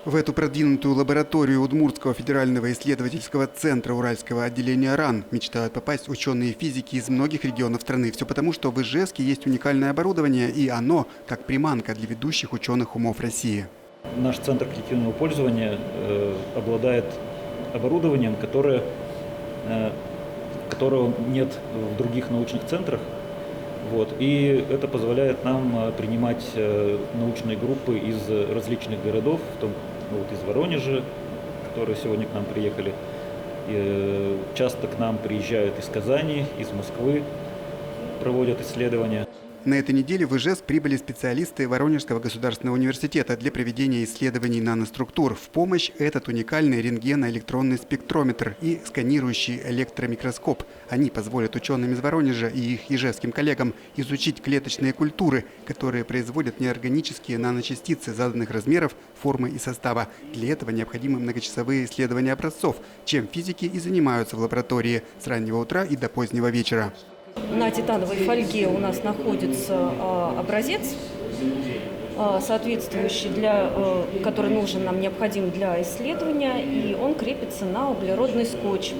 В эту продвинутую лабораторию Удмуртского федерального исследовательского центра Уральского отделения РАН мечтают попасть ученые физики из многих регионов страны. Все потому, что в Ижевске есть уникальное оборудование, и оно как приманка для ведущих ученых умов России. Наш центр коллективного пользования обладает оборудованием, которого нет в других научных центрах. И это позволяет нам принимать научные группы из различных городов, из Воронежа, которые сегодня к нам приехали. И часто к нам приезжают из Казани, из Москвы, проводят исследования. На этой неделе в Ижевск прибыли специалисты Воронежского государственного университета для проведения исследований наноструктур. В помощь этот уникальный рентгеноэлектронный спектрометр и сканирующий электромикроскоп. Они позволят ученым из Воронежа и их ижевским коллегам изучить клеточные культуры, которые производят неорганические наночастицы заданных размеров, формы и состава. Для этого необходимы многочасовые исследования образцов, чем физики и занимаются в лаборатории с раннего утра и до позднего вечера. На титановой фольге у нас находится образец, соответствующий, который нужен нам, необходим для исследования, и он крепится на углеродный скотч.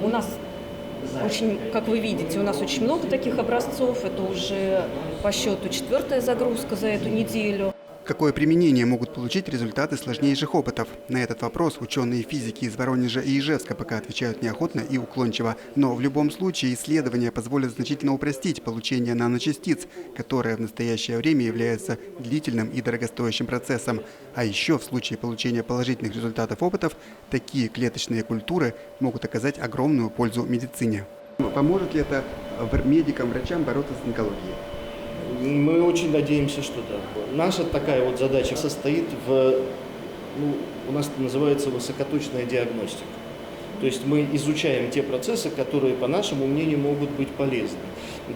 У нас как вы видите, у нас очень много таких образцов. Это уже по счету 4-я загрузка за эту неделю. Какое применение могут получить результаты сложнейших опытов? На этот вопрос ученые физики из Воронежа и Ижевска пока отвечают неохотно и уклончиво. Но в любом случае исследования позволят значительно упростить получение наночастиц, которое в настоящее время является длительным и дорогостоящим процессом. А еще в случае получения положительных результатов опытов, такие клеточные культуры могут оказать огромную пользу медицине. Поможет ли это медикам, врачам бороться с онкологией? Мы очень надеемся, что да. Наша такая задача состоит у нас это называется высокоточная диагностика. То есть мы изучаем те процессы, которые, по нашему мнению, могут быть полезны.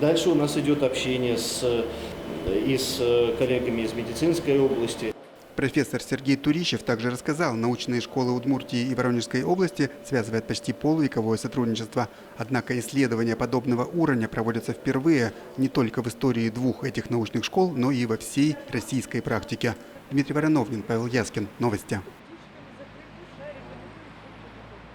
Дальше у нас идет общение с коллегами из медицинской области. Профессор Сергей Турищев также рассказал, научные школы Удмуртии и Воронежской области связывают почти полувековое сотрудничество. Однако исследования подобного уровня проводятся впервые не только в истории двух этих научных школ, но и во всей российской практике. Дмитрий Вороновнин, Павел Яскин. Новости.